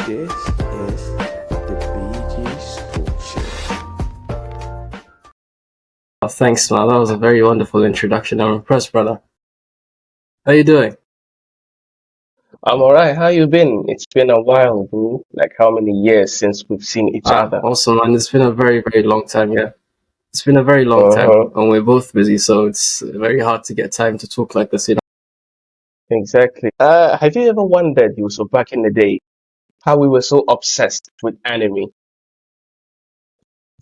This is the BG's Talkshow. Oh, thanks, man. That was a very wonderful introduction. I'm impressed, brother. How you doing? I'm alright. How you been? It's been a while, bro. Like how many years since we've seen each other? Awesome, man. It's been a very, very long time, yeah. It's been a very long time, Uh-huh. and we're both busy, so it's very hard to get time to talk like this, Exactly. Have you ever wondered, Yusuf, back in the day, how we were so obsessed with anime?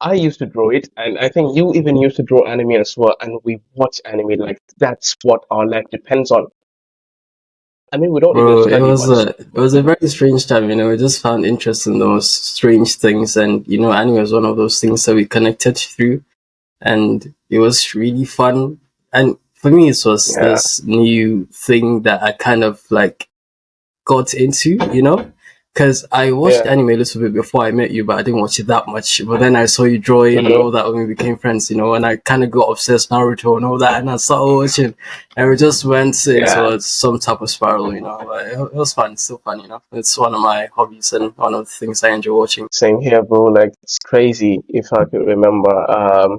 I used to draw it, and I think you even used to draw anime as well, and we watch anime like that's what our life depends on. I mean, we don't even Bro, it study was much. a very strange time, we just found interest in those strange things, and anime was one of those things that we connected through, and it was really fun. And for me, it was Yeah, this new thing that I kind of like got into, because I watched yeah. anime a little bit before I met you, but I didn't watch it that much. But then I saw you draw it and Mm-hmm. all that when we became friends, and I kind of got obsessed Naruto and all that, and I started watching, and we just went Yeah. into some type of spiral, But it was fun, it's still fun, It's one of my hobbies and one of the things I enjoy watching. Same here, bro. Like it's crazy if I could remember.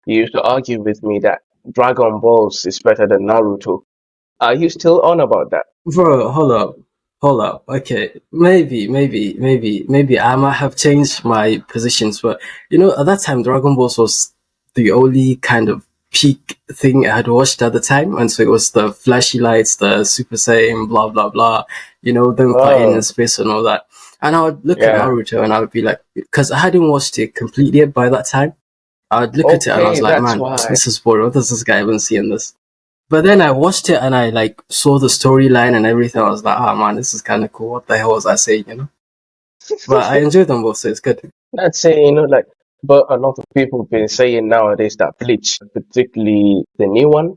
You used to argue with me that Dragon Balls is better than Naruto. Are you still on about that? Bro, hold up. Okay, maybe I might have changed my positions, but at that time, Dragon Balls was the only kind of peak thing I had watched at the time, and so it was the flashy lights, the Super Saiyan, blah blah blah, them fighting in Oh, space and all that. And I would look at yeah. Naruto and I would be like, because I hadn't watched it completely yet by that time. I would look at it and I was Okay, like, that's man, why. this is boring. What does this guy even see in this? But then I watched it and I like saw the storyline and everything. I was like, oh man, this is kind of cool. What the hell was I saying? But I enjoyed them both, so it's good. That's saying, like, but a lot of people have been saying nowadays that Bleach, particularly the new one,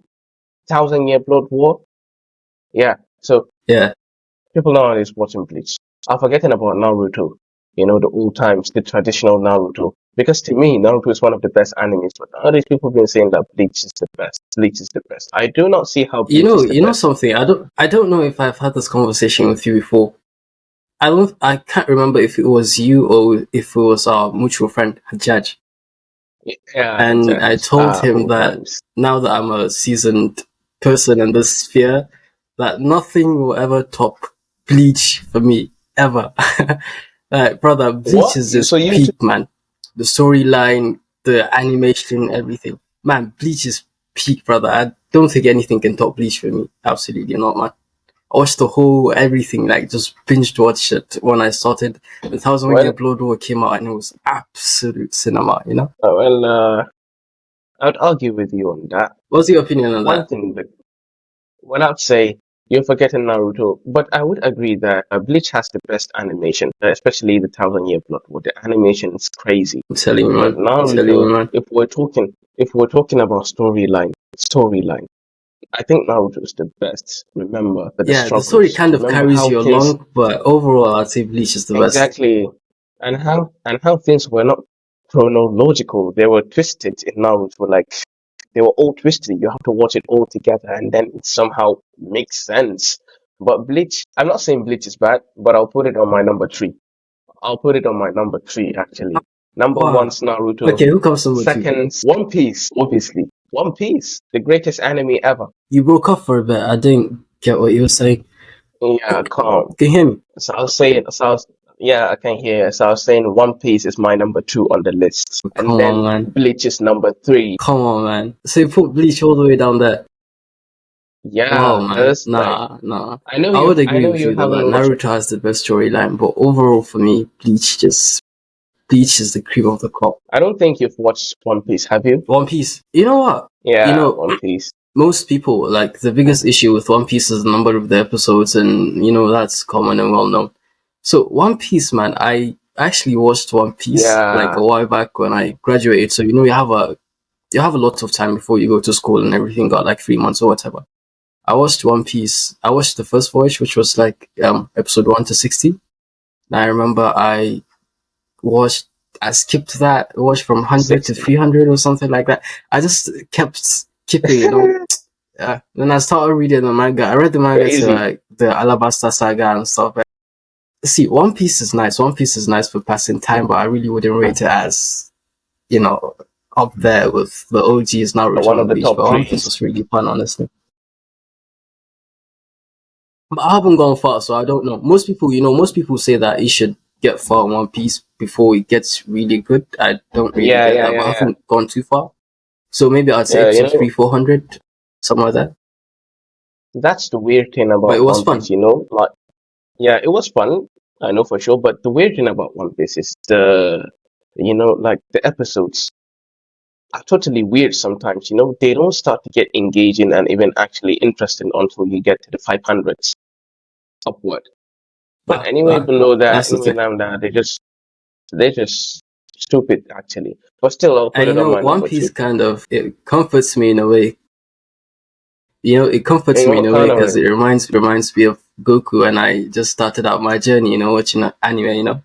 Thousand Year Blood War. Yeah, so Yeah, people nowadays watching Bleach are forgetting about Naruto, the old times, the traditional Naruto. Because to me, Naruto is one of the best animes, but nowadays people have been saying that Bleach is the best. Bleach is the best. I do not see how Bleach is the you know best. something. I don't know if I've had this conversation with you before. I can't remember if it was you or if it was our mutual friend Hajjaj. Yeah, And I Judge. told him Old that times. now that I'm a seasoned person in this sphere, that nothing will ever top Bleach for me ever. Like, brother, Bleach What? is So just you two, peak, man. The storyline, the animation, everything. Man, Bleach is peak, brother. I don't think anything can top Bleach for me. Absolutely not, man. I watched the whole everything, like just binged watched it when I started. The Thousand Year well, Blood War came out and it was absolute cinema. well, I'd argue with you on that. What's your opinion on One that? thing that, well, I'd say you're forgetting Naruto, but I would agree that Bleach has the best animation, especially the Thousand Year Blood War. The animation is crazy. I'm telling you, But man. I'm telling you, Naruto, man. if we're talking about storyline, I think Naruto is the best. Remember that the Yeah, the story struggles. kind of Remember carries how you things along, but overall, I'd say Bleach is the best. exactly, and how things were not chronological. They were twisted in Naruto. Like they were all twisted. You have to watch it all together, and then it somehow makes sense. But Bleach, I'm not saying Bleach is bad, but I'll put it on my number three. I'll put it on my number three, actually. Number Wow. one's Naruto. Okay, who comes number two? Second's One Piece, obviously. One Piece, the greatest anime ever. You broke off for a bit. I didn't get what you were saying. Yeah, calm. Can you hear me? So I'll say it. Yeah, I can hear. So I was saying One Piece is my number two on the list. Come And on, then man. Bleach is number three. Come on, man. So you put Bleach all the way down there. Wow, Yeah, man. because like Nah. I know I you would I agree know with you you though that haven't watched Naruto has the best storyline, but overall for me, Bleach is the cream of the crop. I don't think you've watched One Piece, have you? One Piece. You know what? You Yeah, know, One Piece. most people like the biggest issue with One Piece is the number of the episodes, and that's common and well known. So One Piece, man, I actually watched One Piece like Yeah. a while back when I graduated. So you have a lot of time before you go to school and everything. Got like 3 months or whatever. I watched One Piece. I watched the first voyage, which was like episode 1 to 60. And I remember I skipped that. I watched from 100 to 60. 300 or something like that. I just kept skipping. Then I started reading the manga. I read the manga to Crazy. like the Alabasta saga and stuff. see, One Piece is nice. One Piece is nice for passing time, but I really wouldn't rate it as, you know, up there with the OGs One Naruto of and the Bleach. top But One three. Piece was really fun, honestly. But I haven't gone far, so I don't know. Most people say that you should get far in One Piece before it gets really good. I don't really Yeah, get yeah, that, but yeah, I yeah. haven't gone too far. So maybe I'd say Yeah, episode 300-400, something like that. that's the weird thing But it about was One Piece, fun. like, yeah, it was fun, I know for sure, but the weird thing about One Piece is like the episodes are totally weird sometimes, they don't start to get engaging and even actually interesting until you get to the 500s upward. But anyway, below that, That's the anyway, thing. down there, they're just stupid, actually. But still, I'll put And it on my One number Piece two. kind of it comforts me in a way. It comforts In me in what a way kind of because way? it reminds me of Goku, and I just started out my journey, watching anime.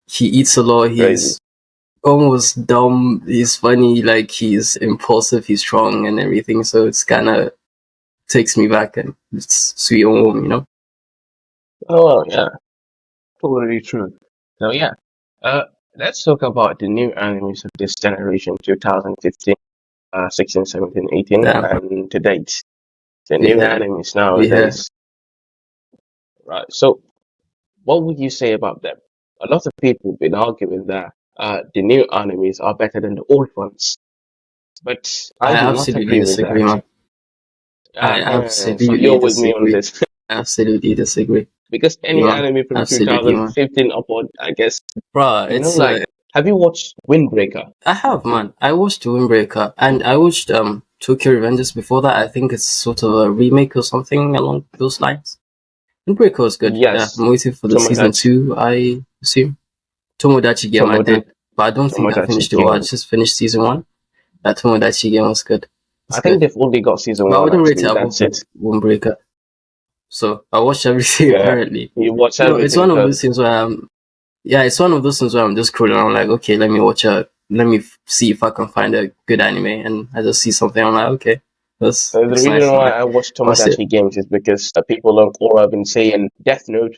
He eats a lot. Crazy. He's almost dumb. He's funny. Like he's impulsive. He's strong and everything. So it's kind of takes me back, and it's sweet and warm. Oh, yeah, totally true. So, yeah, uh, let's talk about the new animes of this generation, 2015, 16, 17, 18, Damn. and to date. The new Yeah. animes Yeah. nowadays. Right. So, what would you say about them? A lot of people have been arguing that the new animes are better than the old ones, but I I do not absolutely agree with disagree, that. man. I So absolutely you're with me on disagree. this Absolutely disagree. because any Man. anime from Absolutely, man. 2015 upward, I guess, Bruh, like, have you watched Windbreaker? I have, man. I watched Windbreaker and I watched Tokyo Revengers before that. I think it's sort of a remake or something along those lines. Windbreaker was good. Yeah, Yes, I'm waiting for the season Tomodachi, 2, I assume. Tomodachi game I Tomodachi, did, but I don't think I Tomodachi finished it all. I Game. just finished season 1. That Tomodachi game was good. It's I think good. they've only got season But I one wouldn't rate it actually. above That's it. Windbreaker. So I watched everything Yeah, apparently. you watch It's everything one of because those things where it's one of those things where I'm just cruising. I'm like, okay, let me see if I can find a good anime, and I just see something. I'm like, okay, this the looks reason nice. I'm why like, I watch what's it? Tomodachi Games is because people on Quora have been saying Death Note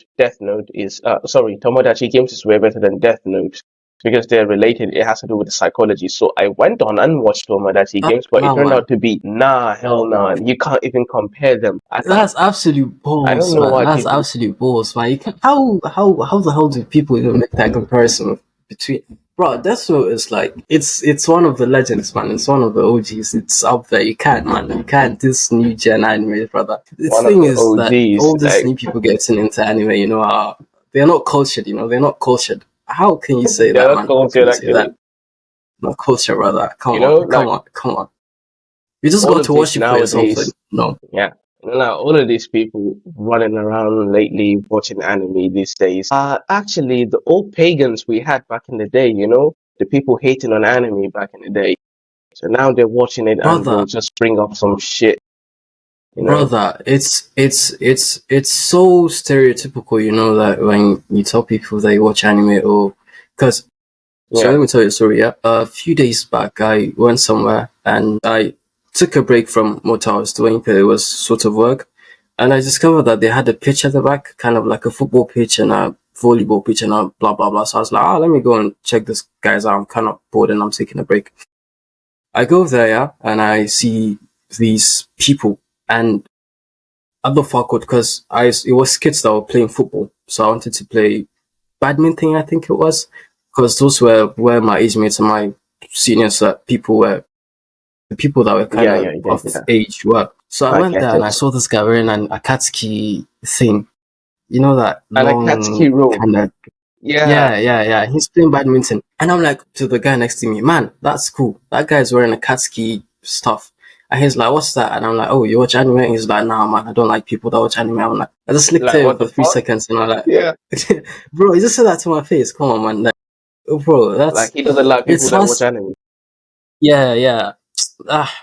is sorry, Tomodachi Games is way better than Death Note because they're related. It has to do with the psychology. So I went on and watched Tomodachi Games, but it Nah, turned man, out to be hell nah. You can't even compare them. that's absolute I don't balls, know man. why That's people. absolute balls, man. You can, how the hell do people even make that comparison between? Bro, Death Note is like it's one of the legends, man. It's one of the OGs. It's up there. You can't, man. You can't. This new gen anime, brother. The One of thing the is that OGs. all these new people getting into anime, they're not cultured. They're not cultured. How can you say They're that, not man? How can cultured you say that? actually. Not culture, brother. Come Like on, come on. You just all got of to watch this it for yourself. nowadays. No, Yeah. Now, all of these people running around lately watching anime these days are actually the old pagans we had back in the day, the people hating on anime back in the day. So now they're watching it and they'll brother. just bring up some shit, you know? Brother, it's so stereotypical, that when you tell people they watch anime or because so Yeah, let me tell you a story. Yeah, a few days back, I went somewhere and I took a break from what I was doing because it was sort of work, and I discovered that they had a pitch at the back, kind of like a football pitch and a volleyball pitch and a blah blah blah. So I was like, let me go and check this guys out. I'm kind of bored and I'm taking a break. I go there, yeah, and I see these people and at the far court because it was kids that were playing football, so I wanted to play badminton. I think it was because those were where my age mates and my seniors, people were the people that were kind yeah, of yeah, yeah, of yeah. age were. So I I went get there and I it. saw this guy wearing an Akatsuki thing. That And a Katsuki long robe. kind of Yeah, yeah. He's playing badminton, and I'm like to the guy next to me, man, that's cool. That guy's wearing a Katsuki stuff. And he's like, what's that? And I'm like, oh, you watch anime? And he's like, nah, man, I don't like people that watch anime. I'm like, I just licked like at him what for the three fuck? seconds, and I'm Yeah, like, bro, he just said that to my face. Come on, man. Like, bro, like he doesn't like people it's that watch that's, anime. yeah.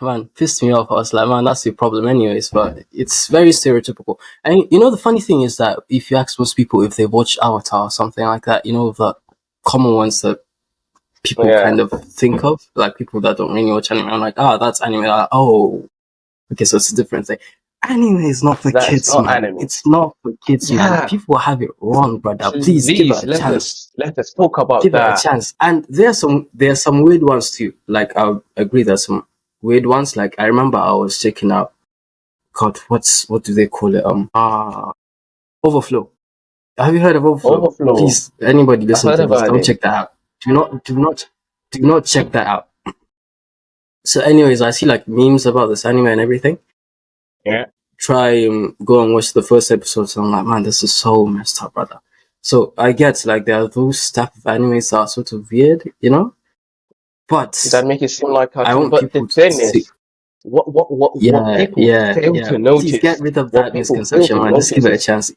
Man, pissed me off. I was like, man, that's your problem anyways, but it's very stereotypical. And the funny thing is that if you ask most people if they've watched Avatar or something like that, the common ones that people Yeah, kind of think of, like people that don't really watch anime, I'm like, that's anime. Like, oh, okay, so it's a different thing. Anime is not for That is kids, not man. anime. It's not for kids, man. Yeah. People have it wrong, brother. Please give it Please a chance. let us talk about Give it a that. chance. And there's some weird ones too. Like I'll agree there's some weird ones. Like I remember I was checking out God, what do they call it? Overflow. Have you heard of Overflow? Overflow. Please, anybody I listening heard to this, about don't it. check that out. Do not check that out. So, anyways, I see like memes about this anime and everything. Yeah. Try and go and watch the first episode. So I'm like, man, this is so messed up, brother. So I get like there are those type of animes that are sort of weird, you know. But That make it seem like I cartoon. want But the people to thing see. is, what Yeah, people yeah, fail yeah. to Please get notice, rid of what that people fail misconception, to man. Just give notice it a is, chance.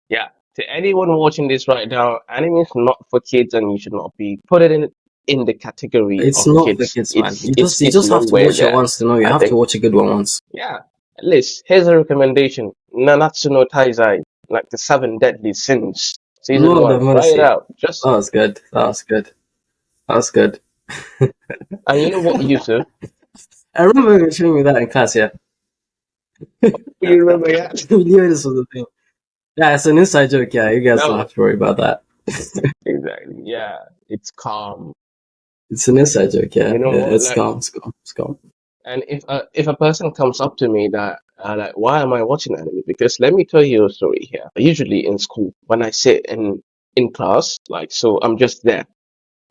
yeah, to anyone watching this right now, anime is not for kids, and you should not be put it in the category It's of not for kids. kids, man. You It's just have to nowhere watch it there. once to know. You I have to think, watch a good one once. yeah. At least here's a recommendation: Nanatsu no Taizai, like the Seven Deadly Sins, season Lord have one. Try it mercy. out. Just That was good. That was good. That was good. and you know what, Yusuf? I remember you were showing me that in class, yeah. You remember, yeah? We knew this was a thing. Yeah, it's an inside joke, yeah. You guys don't No, have to worry about that. exactly. Yeah, it's calm. It's an inside joke, yeah. You know Yeah, what? it's Like, calm, it's calm, it's calm. and if a person comes up to me that like, why am I watching anime? Because let me tell you a story here. Usually in school, when I sit in class, like, so I'm just there,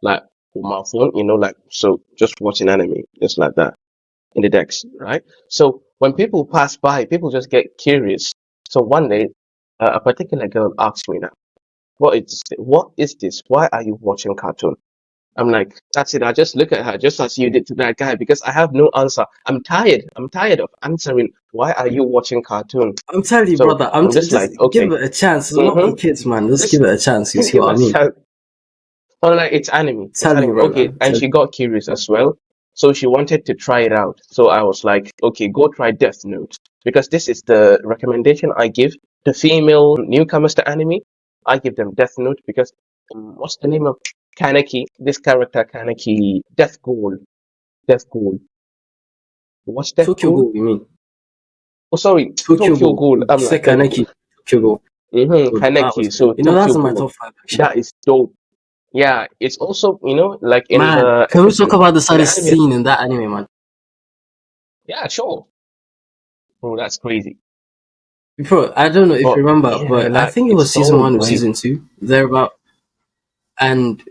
like, with my phone, like, so just watching anime, just like that, in the decks, right? So when people pass by, people just get curious. So one day, a particular girl asked me that, what is this? Why are you watching cartoon? I'm like, that's it. I just look at her just as you did to that guy because I have no answer. I'm tired. I'm tired of answering. Why are you watching cartoon? I'm telling you, So brother, I'm just just like, give okay, it a chance. It's not for mm-hmm. kids, man. Just give Just it a chance. You see give what I us mean? a I'm like, it's anime. It's Tell you, anime. Okay. brother. And she got curious as well. So she wanted to try it out. So I was like, okay, go try Death Note. Because this is the recommendation I give the female newcomers to anime. I give them Death Note because what's the name of Kaneki? This character, Kaneki, Death Goal. Death Goal. What's Death Tokyo Goal? Ghoul, you mean? Oh, sorry, Tokyo Tokyo Ghoul. Ghoul. I'm like, thank you. Sekaneki. Tokyo Ghoul. That was Kaneki. good. So You know, that's Tokyo in my Ghoul. top 5, actually. That is dope. Yeah, it's also, like in Man, the can we talk episode, about the in the saddest anime. scene in that anime, man? Yeah, sure. Bro, that's crazy. Bro, I don't know if you But remember, yeah, but I like think it it's was season so 1 or brave. season 2, thereabout. And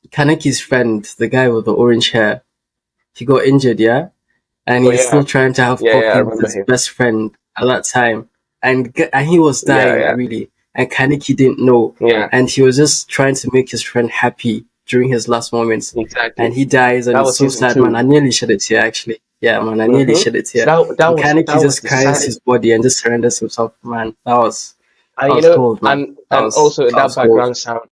Kaneki's friend, the guy with the orange hair, he got injured, yeah? And Oh he's yeah, still trying to have yeah, I coffee with remember his him. best friend at that time. And he was Yeah, dying, yeah, really. And Kaneki didn't know. yeah, And he was just trying to make his friend happy during his last moments. And exactly. he dies, and That it's was so season sad, man. I two. nearly shed a tear, actually. Yeah, man, I nearly shed a So tear. And that Kaneki was just the cries his saddest. body and just surrenders himself, man. That And was cold, man. and also That that was cold. background sound,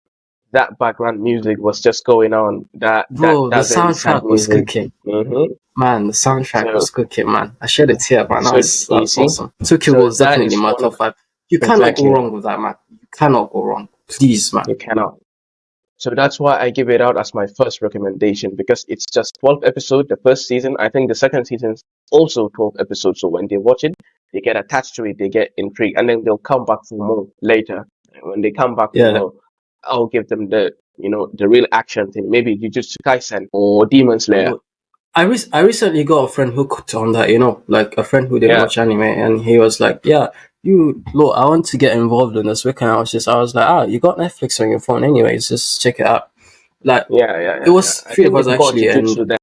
that background music was just going on. Bro, the That very sad soundtrack was music. cooking. hmm Man, the soundtrack was So cooking, man. I shed a tear, man. so That you was see, awesome. Tokyo so was that definitely is my one top of 5. You cannot go exactly. wrong with that, man. You cannot go wrong. Please, man. You cannot. So that's why I give it out as my first recommendation because it's just 12 episodes, the first season. I think the second season's also 12 episodes. So when they watch it, they get attached to it, they get intrigued, and then they'll come back for more later. And when they come back for Yeah. more, I'll give them the real action thing. Maybe Jujutsu Kaisen or Demon Slayer. I recently got a friend hooked on that, you know, like a friend who didn't Yeah, watch anime, and he was like, "Yeah, look, I want to get involved in this." Weekend, I was like, "Ah, you got Netflix on your phone, anyways, just check it out." Like, it yeah. was I 3 of think us you've got actually, and Jujutsu there.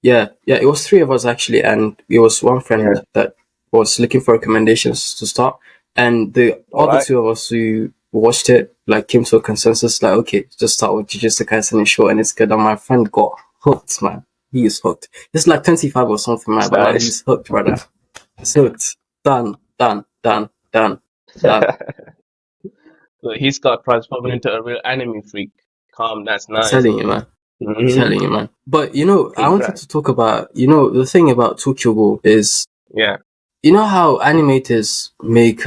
yeah, it was 3 of us actually, and it was one friend Yeah. that was looking for recommendations to start, and the All other right. 2 of us who watched it like came to a consensus, like, okay, just start with Jujutsu Kaisen and show, and it's good. And my friend got hooked, man. He is hooked. It's like 25 or something, man, but like Nice. he's hooked, brother. He's hooked. Done, done, done, done, done. So he's got transformed into a real anime freak. Calm, that's I'm nice. telling you, man. I'm hmm telling you, man. But you know, I wanted Congrats. to talk about, the thing about Tokyo Ghoul is, Yeah. you know how animators make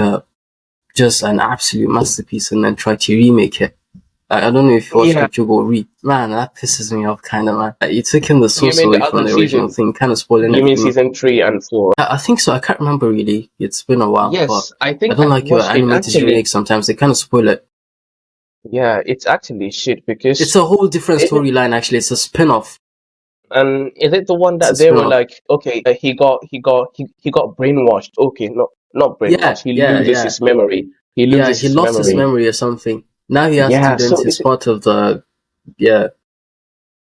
just an absolute masterpiece and then try to remake it. I don't know if you watched Yeah, Ichigo Re. Man, that pisses me off kind of, man. Like, you taking the you source mean the away from other the original season? thing, kind of spoiling You it mean for me. season 3 and 4? I think so. I can't remember really. It's been a while, but Yes, I I think don't I've like your watched it animated actually. remakes sometimes. They kind of spoil it. Yeah, it's actually shit It's because a whole different is it storyline, actually. It's a spin off. is it the one It's a that they spin were off. like, okay, he got brainwashed. Okay, not Yeah, brainwashed. He yeah, loses yeah. his memory. He Yeah, loses he his lost his memory. memory or something. Now he has Yeah, students. so He's is it part of the. Yeah,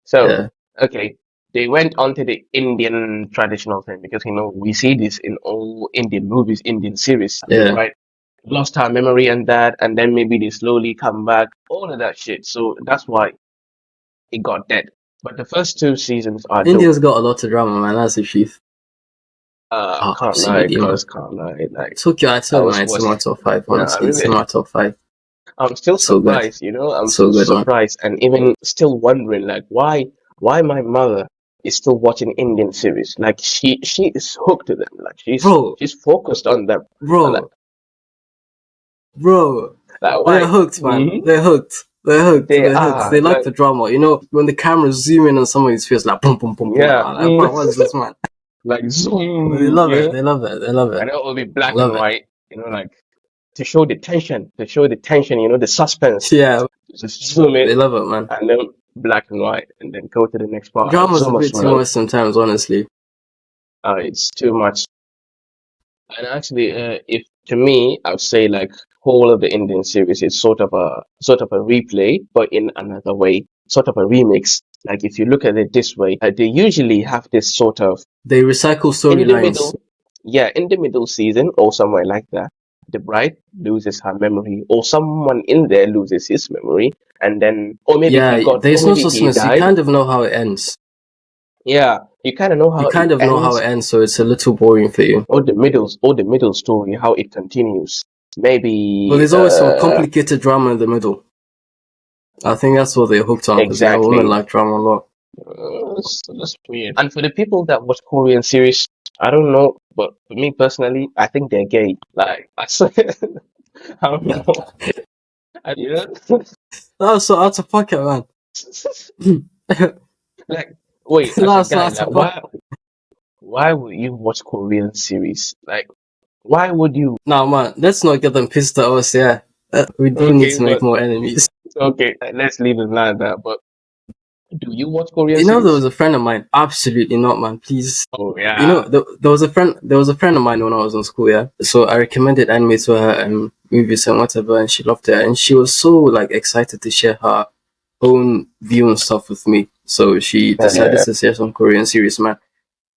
so yeah, okay. They went on to the Indian traditional thing because we see this in all Indian movies, Indian series, yeah. right? Lost our memory and that, and then maybe they slowly come back, all of that shit. So that's why he got dead. But the first 2 seasons are dope. India's got a lot of drama, man. That's the truth. Oh, Can't lie, absolutely, man. cuz can't lie. Like Tokyo I Hotel, was man. It's in was my top five, no, I honestly. It's in really my top five. I'm still So good. surprised, I'm So still good, man. surprised and even still wondering like why my mother is still watching Indian series. Like she is hooked to them. Like she's Bro, she's focused on them. And bro, bro. like They're why? hooked, man. Hmm. They're hooked. They're hooked. They They're hooked. are They like like the drama. When the cameras zoom in on somebody's face, like boom, boom, boom, boom. yeah, I'm like, bro, what is this, man? like But they zoom, love it. They love it. They love it. and it will be I black and love it. white, like to show the tension, the suspense. Yeah, Just zoom they in love it, man. and then black and white, and then go to the next part and Drama's a zoom bit as too well. much sometimes, honestly. It's too much. And actually, if to me, I would say like whole of the Indian series is sort of a replay, but in another way, sort of a remix. Like if you look at it this way, they usually have this sort of They recycle in the storylines. middle, yeah, in the middle season or somewhere like that. The bride loses her memory, or someone in there loses his memory, and then, Yeah, or there's no maybe he suspense. You died. kind of know how it ends. Yeah, you kind of know You how it kind of know how it ends, ends, so it's a little boring for you. or the middle story, how it continues. But Maybe, there's always some complicated drama in the middle. I think that's what they're hooked on because women exactly. like drama a lot. That's weird. And for the people that watch Korean series, I don't know, but for me personally, I think they're gay. Like, I swear, I don't know. You know? That was so out of pocket, man. Like, wait, as a That's so guy, out like, of pocket. why would you watch Korean series? Like, why would you? Nah, man, let's not get them pissed at us, yeah. We do need Okay, to make but more enemies. okay, let's leave it like that. But do you watch Korean There series? was a friend of mine. Absolutely not, man. Please. Oh yeah. There was a friend. There was a friend of mine when I was in school. Yeah. So I recommended anime to her and movies and whatever, and she loved it. And she was so like excited to share her own view and stuff with me. So she decided Yeah. to share some Korean series, man.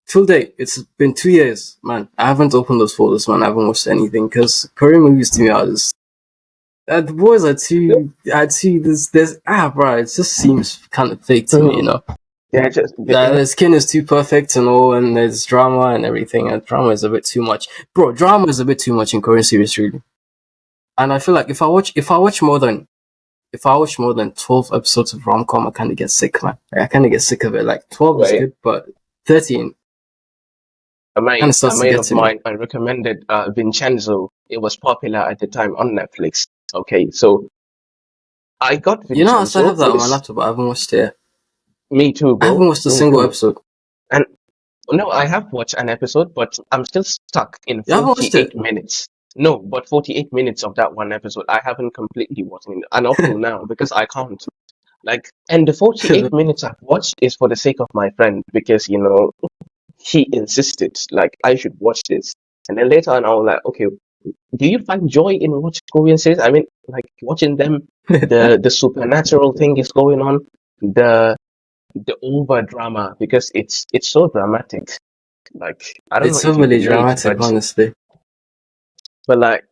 Till date, it's been 2 years, man. I haven't opened those folders, man. I haven't watched anything because Korean movies to me are just the boys are too. I too. Bro. It just seems kind of fake to me, They're just The skin is too perfect and all, and there's drama and everything, and drama is a bit too much. Bro, drama is a bit too much in Korean series, really. And I feel like if I watch more than 12 episodes of rom com, I kind of get sick, man. I kind of get sick of it. Like 12 is wait. good, but 13 kind of A starts to mate get of to me. mine I recommended Vincenzo. It was popular at the time on Netflix. Okay, so I got I still Vincenzo have that for on my this. laptop, but I haven't watched it. Me too, I haven't bro. watched a Me single too. episode. And no, I have watched an episode, but I'm still stuck in You haven't watched 48 it? minutes. No, but 48 minutes of that one episode, I haven't completely watched it, and up till now because I can't. Like, and the 48 minutes I've watched is for the sake of my friend because he insisted like I should watch this. And then later on, I was like, okay, do you find joy in watching Korean series? I mean, like watching them, the supernatural thing is going on, the over drama because it's so dramatic. Like I don't know It's if you overly relate, dramatic, honestly. but like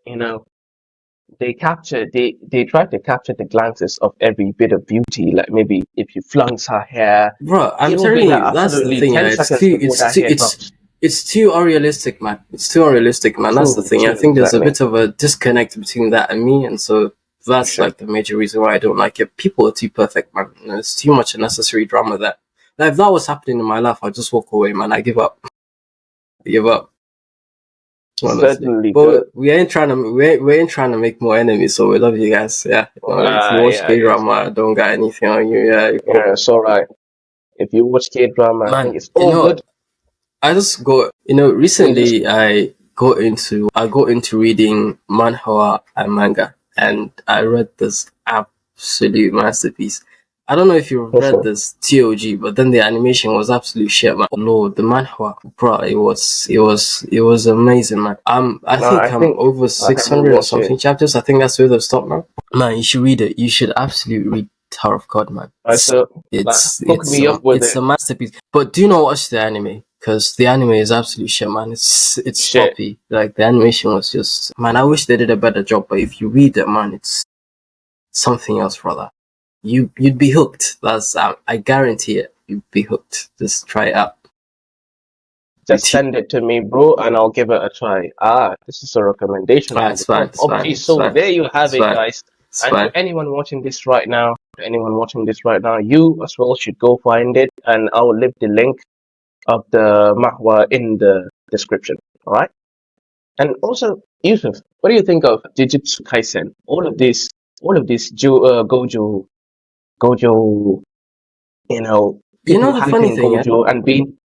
they try to capture the glances of every bit of beauty. Like maybe if you flunks her hair, Bro, I'm it'll be telling like you, that's the absolutely thing. Yeah, 10 seconds before that hair drops. it's too unrealistic, man. It's too unrealistic, man. That's the True, thing. I true, think there's a exactly. bit of a disconnect between that and me, and so that's Sure. like the major reason why I don't like it. People are too perfect, man. There's too much unnecessary drama there. Like, if that was happening in my life, I'd just walk away, man. I give up. I give up. honestly. certainly good. But we ain't trying to make more enemies, so we love you guys. Yeah, if you watch Yeah, I K guess. drama, don't got anything on you. Yeah, you go. Yeah, it's all right. If you watch K drama, I think Man, it's all good. I just got, We just recently I got into reading manhwa and manga, and I read this absolute masterpiece. I don't know if you've read this TOG, but then the animation was absolute shit, man. Lord, the manhwa, bro, it was amazing, man. I no, think I'm over I haven't 600 and watched it. something chapters. I think that's where they've stopped now. Man, you should read it. You should absolutely read Tower of God, man. So like hook me up with It's it. a masterpiece. But do you not watch the anime? Because the anime is absolute shit, man. It's Shit. sloppy. Like the animation was just, man. I wish they did a better job. But if you read it, man, it's something else, brother. You'd be hooked. That's I guarantee it. You'd be hooked. Just try it out. Just send it to me, bro, and I'll give it a try. Ah, this is a recommendation Ah, from it's the fine. top. It's fine. Okay, It's so fine. there you have It's it, fine. guys. It's And fine. to anyone watching this right now, you as well should go find it, and I'll leave the link of the mahwa in the description. All right. And also, Yusuf, what do you think of Jujutsu Kaisen? All of these Gojo, You know people the funny hyping thing, yeah. Gojo and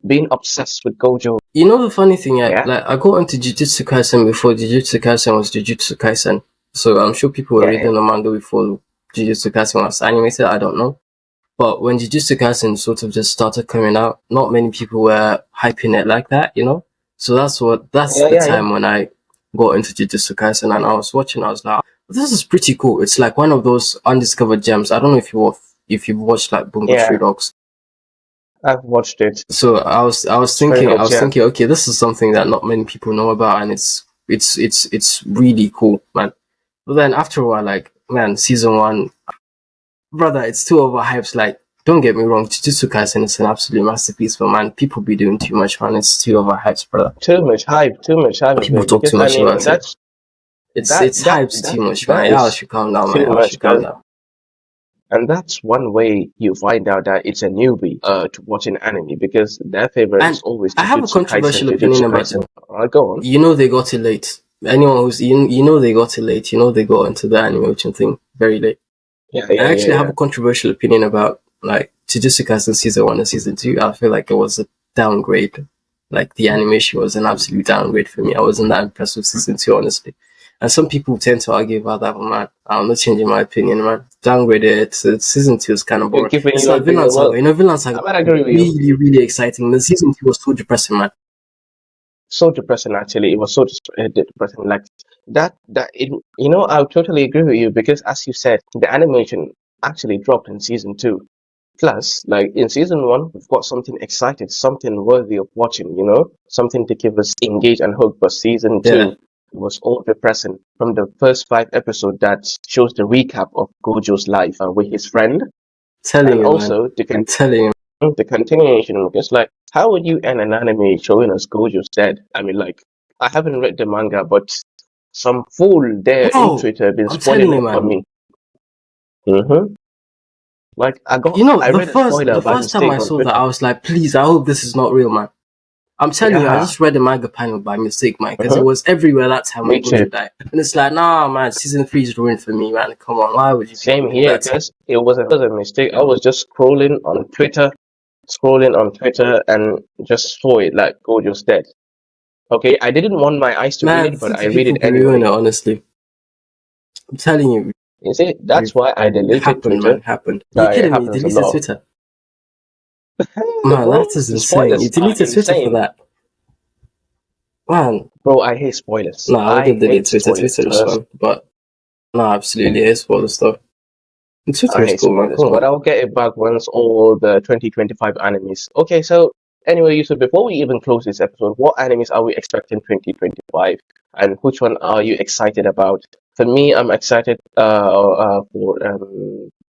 being obsessed with Gojo. You know the funny thing, yeah. Yeah, Like I got into Jujutsu Kaisen before Jujutsu Kaisen was Jujutsu Kaisen. So I'm sure people were yeah, yeah. reading the manga before Jujutsu Kaisen was animated. I don't know. But when Jujutsu Kaisen sort of just started coming out, not many people were hyping it like that, you know? So that's Yeah, the yeah, yeah. time when I got into Jujutsu Kaisen and I was watching, I was like, this is pretty cool. It's like one of those undiscovered gems. I don't know if you've watched like Bungo Stray Yeah, Dogs. I've watched it. So It's straight up, I was yeah. thinking, okay, this is something that not many people know about and it's really cool, man. But then after a while, like, man, season one, brother, it's too overhyped. Like, don't get me wrong, Jujutsu Kaisen is an absolute masterpiece, but man, people be doing too much, man. It's too overhyped, brother. Too much hype of People it. talk Because too I much mean, about it. It's hyped too much, that man. Y'all is should calm down, man. too Y'all much. should calm down. And that's one way you find out that it's a newbie to watching anime because their favorite is And always I have a controversial opinion about it. Go on. You know they got it late. Anyone who's you know they got it late. You know they got into the animation thing very late. Yeah, I yeah, yeah, actually have yeah. a controversial opinion about like Jujutsu Kaisen season 1 and season 2. I feel like it was a downgrade. Like the animation was an absolute downgrade for me. I wasn't that impressed with season 2, honestly. And some people tend to argue about that, but man, I'm not changing my opinion, man. Downgraded. Season 2 is kind of You're boring. giving It's your like opinion. Vinland Saga. Well, You know, Vinland I Saga might was agree with you. really, really exciting. The season 2 was so depressing, man. So depressing, actually. It was so depressing. Like I totally agree with you because, as you said, the animation actually dropped in season two. Plus, like in season one, we've got something exciting, something worthy of watching, something to keep us engaged and hooked. But season Yeah. two was all depressing. From the first 5 episodes that shows the recap of Gojo's life with his friend, Telling and you, man. also Telling you. the continuation. Because, like, how would you end an anime showing us Gojo's dead? I mean, like, I haven't read the manga, but some fool there in Bro, Twitter been I'm telling spoiling you, it for man. me. hmm Like, You know, I read a spoiler the by first time mistake I on saw that, Twitter. I was like, please, I hope this is not real, man. I'm telling you, I Yeah. just read the manga panel by mistake, man, because it Uh-huh. was everywhere that time Me when too. Gojo died. And it's like, nah, man, season 3 is ruined for me, man. Come on, why would you be Same doing here, that? because it was a mistake. I was just scrolling on Twitter, and just saw it like Gojo's dead. Okay, I didn't want my eyes to read Man, it, but I read people it be ruining it, anyway. honestly. I'm telling you, You see, that's why I it deleted happened, man, Twitter. it happened. Are you It kidding me? You happens a deleted lot. Twitter? Man, that Bro, is insane. You spoilers are deleted Twitter for insane. that? Man, Bro, I hate spoilers. no, I I wouldn't delete hate Twitter. spoilers. Twitter is Trust. fun, but no, absolutely, it's all the stuff. And Twitter I is hate cool, man. spoilers, Come but on. I'll get it back once all the 2025 animes. Okay, so anyway, Yusuf, before we even close this episode, what animes are we expecting 2025, and which one are you excited about? For me, I'm excited for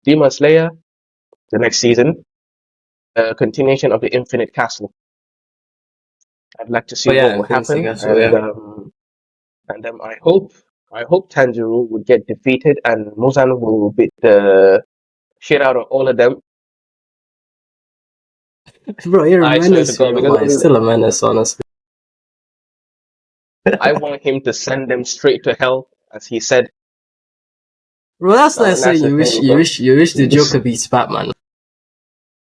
Demon Slayer, the next season, continuation of the Infinite Castle. I'd like to see Oh what yeah, will Infinity happen, Castle, yeah. and I hope Tanjiro would get defeated and Muzan will beat the shit out of all of them. Bro, you're a I swear to menace, God, you know, because but he's still a menace, honestly. I want him to send them straight to hell, as he said. Well, that's like And that's saying the you wish thing, you bro. wish you wish the Joker beats Batman.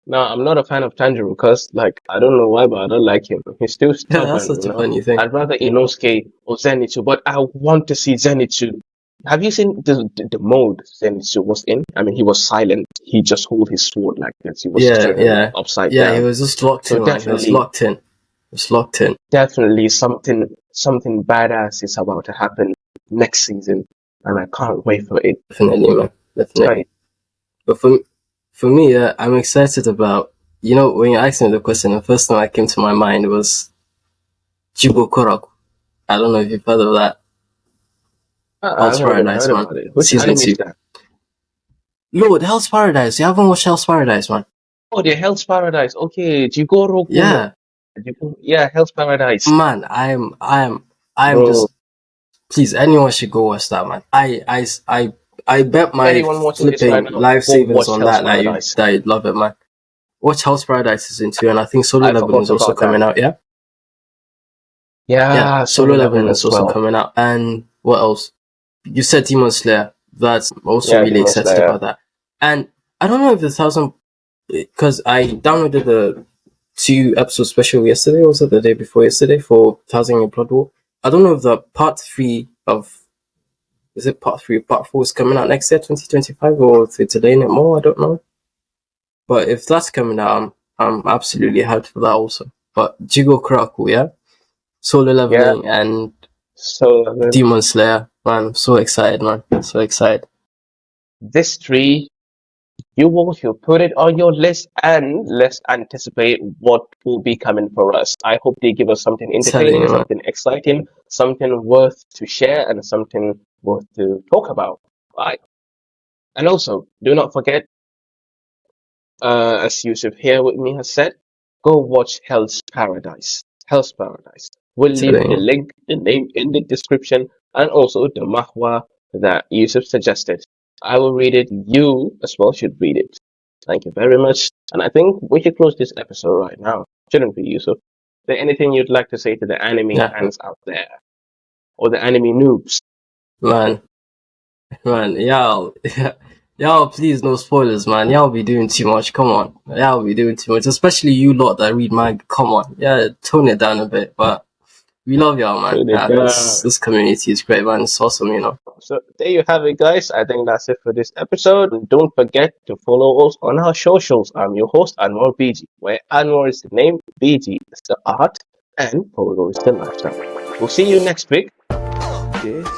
No, I'm not a fan of Tanjiro because, like, I don't know why, but I don't like him. He's still That's stubborn, such you a know. funny thing. I'd rather Inosuke or Zenitsu, but I want to see Zenitsu. Have you seen the mode Zenitsu was in? I mean, he was silent. He just hold his sword like this. He was Yeah, turning yeah, upside yeah. He down. was just locked So in, man. He was locked in. He was locked in. definitely something badass is about to happen next season, and I can't wait for it. Definitely, man. Definitely. Right. But for me, I'm excited about. You know, when you asked me the question, the first thing that came to my mind was Jibo Koraku. I don't know if you've heard of that. I Hell's haven't even Paradise, heard man. about it. Which Season anime is 2. that? Lord, Hell's Paradise. You haven't watched Hell's Paradise, man? Oh, the Hell's Paradise. Okay, Jigoro Kuno. Yeah. Yeah, Hell's Paradise. Man, I'm Bro, just, please, anyone should go watch that, man. I bet my anyone watching this right flipping now, life go savings watch on Hell's that Paradise. you'd love it, man. Watch House Paradise is into, and I think Solo I Leveling forgot is also about that. coming out, yeah? Yeah, Yeah, Solo Solo Leveling Leveling is as also well. coming out. And what else? You said Demon Slayer. That's also Yeah, really Demon excited Slayer. about that. And I don't know if the 1,000, because I downloaded the 2 episode special yesterday, or was it the day before yesterday, for 1,000 Year Blood War. I don't know if the part 3 of, is it part 3 or part 4 is coming out next year, 2025, or if it's delaying it more, I don't know. But if that's coming out, I'm absolutely hyped for that also. But Jigo Kraku, yeah? Solo Yeah, Leveling and Solo Leveling. Demon Slayer, man, I'm so excited, man. So excited. This three, you will should put it on your list and let's anticipate what will be coming for us. I hope they give us something Telling entertaining, you, man. something exciting, something worth to share, and something worth to talk about. Right. And also, do not forget, as Yusuf here with me has said, go watch Hell's Paradise. Hell's Paradise. We'll leave Telling the you. link, the name in the description, and also the mahwa that Yusuf suggested. I will read it. You as well should read it. Thank you very much. And I think we should close this episode right now. Shouldn't we, Yusuf? Is there anything you'd like to say to the anime Yeah, fans out there? Or the anime noobs? man. Man, y'all, please, no spoilers, man. Y'all be doing too much. Come on. Y'all be doing too much. Especially you lot that read manga. Come on. Yeah, tone it down a bit. But we love y'all, man. This community is great, man. It's awesome, you know. So there you have it, guys. I think that's it for this episode. And don't forget to follow us on our socials. I'm your host, Anwar BG, where Anwar is the name, BG is the art, and Polo is the lifestyle. We'll see you next week. This